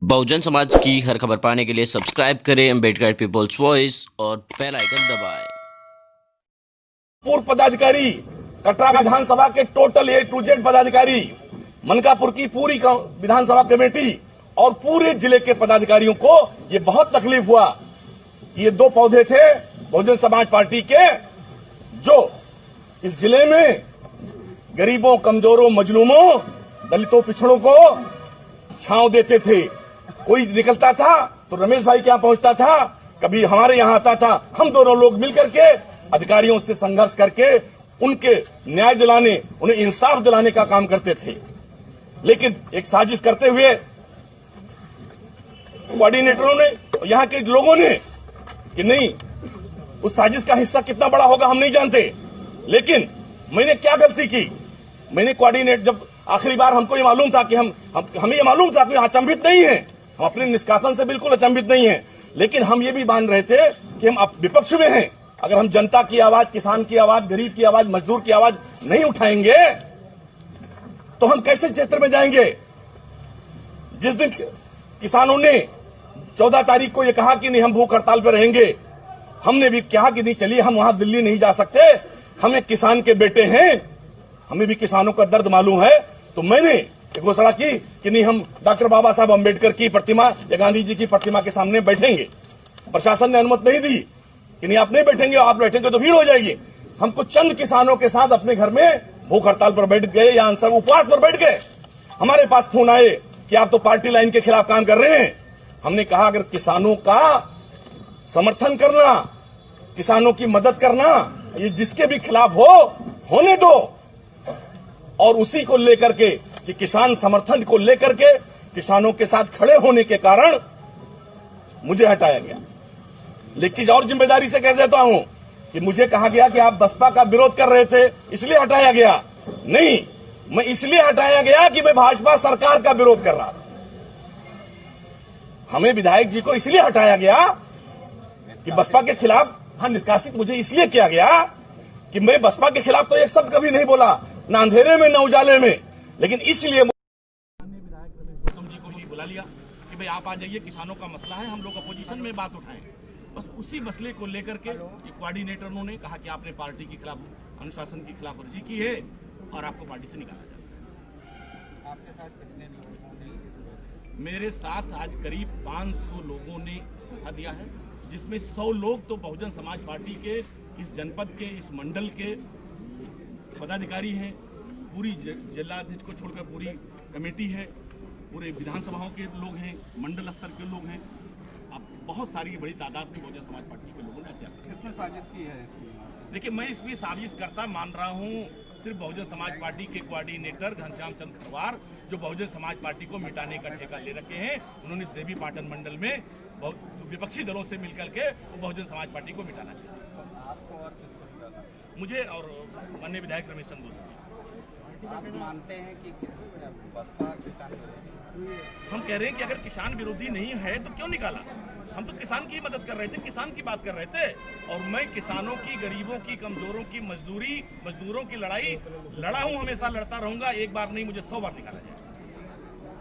बहुजन समाज की हर खबर पाने के लिए सब्सक्राइब करें अम्बेडकर पीपल्स वॉइस और बेल आइकन दबाएं। पूर्व पदाधिकारी, कटरा विधानसभा के टोटल A to Z पदाधिकारी, मनकापुर की पूरी विधानसभा कमेटी और पूरे जिले के पदाधिकारियों को ये बहुत तकलीफ हुआ कि ये दो पौधे थे बहुजन समाज पार्टी के, जो इस जिले में गरीबों, कमजोरों, मजलूमों, दलितों, पिछड़ों को छांव देते थे। कोई निकलता था तो रमेश भाई के यहां पहुंचता था, कभी हमारे यहां आता था। हम दोनों लोग मिलकर के अधिकारियों से संघर्ष करके उनके न्याय दिलाने, उन्हें इंसाफ दिलाने का काम करते थे। लेकिन एक साजिश करते हुए कोऑर्डिनेटरों ने, यहां के लोगों ने, कि नहीं, उस साजिश का हिस्सा कितना बड़ा होगा हम नहीं जानते, लेकिन मैंने क्या गलती की। मैंने कोऑर्डिनेट, जब आखिरी बार हमको ये मालूम था कि हमें ये मालूम था कि अचंभित नहीं है, हम अपने निष्कासन से बिल्कुल अचंभित नहीं है, लेकिन हम ये भी मान रहे थे कि हम विपक्ष में हैं। अगर हम जनता की आवाज, किसान की आवाज, गरीब की आवाज, मजदूर की आवाज नहीं उठाएंगे तो हम कैसे क्षेत्र में जाएंगे। जिस दिन किसानों ने 14 तारीख को ये कहा कि नहीं हम भूख हड़ताल पर रहेंगे, हमने भी कहा कि नहीं चलिए, हम वहां दिल्ली नहीं जा सकते, हम एक किसान के बेटे हैं, हमें भी किसानों का दर्द मालूम है। तो मैंने एक घोषणा की कि नहीं, हम डॉक्टर बाबा साहब अम्बेडकर की प्रतिमा या गांधी जी की प्रतिमा के सामने बैठेंगे। प्रशासन ने अनुमति नहीं दी कि नहीं आप नहीं बैठेंगे, आप बैठेंगे तो भीड़ हो जाएगी। हम कुछ चंद किसानों के साथ अपने घर में भूख हड़ताल पर बैठ गए या आंसर उपवास पर बैठ गए। हमारे पास फोन आए कि आप तो पार्टी लाइन के खिलाफ काम कर रहे हैं। हमने कहा अगर किसानों का समर्थन करना, किसानों की मदद करना, ये जिसके भी खिलाफ हो, होने दो। और उसी को लेकर के कि किसान समर्थन को लेकर के किसानों के साथ खड़े होने के कारण मुझे हटाया गया। एक चीज और जिम्मेदारी से कह देता हूं कि मुझे कहा गया कि आप बसपा का विरोध कर रहे थे इसलिए हटाया गया। नहीं, मैं इसलिए हटाया गया कि मैं भाजपा सरकार का विरोध कर रहा था। हमें विधायक जी को इसलिए हटाया गया कि बसपा के खिलाफ, निष्कासित मुझे इसलिए किया गया कि मैं बसपा के खिलाफ तो एक शब्द कभी नहीं बोला, ना अंधेरे में, ना उजाले में, लेकिन इसलिए विधायक रमेश गौतम जी को भी बुला लिया कि भाई आप आ जाइए, किसानों का मसला है, हम लोग अपोजिशन में बात उठाएं। बस उसी मसले को लेकर के कोऑर्डिनेटरों ने कहा कि आपने पार्टी के खिलाफ, अनुशासन की खिलाफ वर्जी की है और आपको पार्टी से निकाला जाए। आपके साथ कितने लोगों ने? मेरे साथ आज करीब 500 लोगों ने इस्तीफा दिया है, जिसमें 100 लोग तो बहुजन समाज पार्टी के इस जनपद के, इस मंडल के पदाधिकारी हैं। पूरी जिलाध्यक्ष को छोड़कर पूरी कमेटी है, पूरे विधानसभाओं के लोग हैं, मंडल स्तर के लोग हैं। अब बहुत सारी बड़ी तादाद में बहुजन समाज पार्टी के लोगों ने हत्या की। किसने साजिश की है? देखिए, मैं इसमें साजिश करता मान रहा हूँ सिर्फ बहुजन समाज पार्टी के कोऑर्डिनेटर घनश्याम चंद्र खरवार, जो बहुजन समाज पार्टी को मिटाने का ठेका ले रखे हैं। उन्होंने इस देवी पाटन मंडल में विपक्षी दलों से मिलकर के बहुजन समाज पार्टी को मिटाना चाहिए। आपको और किसको मिला था? मुझे और माननीय विधायक रमेश चंद्र गौतम। आप मानते हैं कि बसपा किसान विरोधी? हम कह रहे हैं कि अगर किसान विरोधी नहीं है तो क्यों निकाला? हम तो किसान की मदद कर रहे थे, किसान की बात कर रहे थे। और मैं किसानों की, गरीबों की, कमजोरों की, मजदूरों की लड़ाई लड़ा हूं, हमेशा लड़ता रहूंगा। एक बार नहीं, मुझे 100 बार निकाला जाए।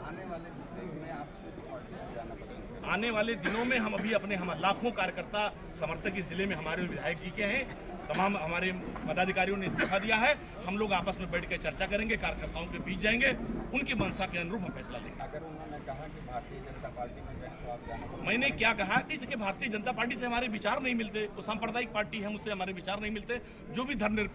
आने वाले दिनों में आप किस पार्टी से जाना पसंद करेंगे? आने वाले दिनों में हम अभी हम लाखों कार्यकर्ता, समर्थक इस जिले में हमारे विधायक जी के हैं, तमाम हमारे पदाधिकारियों ने इस्तीफा दिया है। हम लोग आपस में बैठ कर चर्चा करेंगे, कार्यकर्ताओं के बीच जाएंगे, उनकी मंशा के अनुरूप हम फैसला लेंगे। अगर उन्होंने कहा कि भारतीय जनता पार्टी में गए तो आप जाना पसंद? मैंने क्या कहा कि देखिए, भारतीय जनता पार्टी से हमारे विचार नहीं मिलते, वो सांप्रदायिक पार्टी है, मुझसे हमारे विचार नहीं मिलते। जो भी धर्म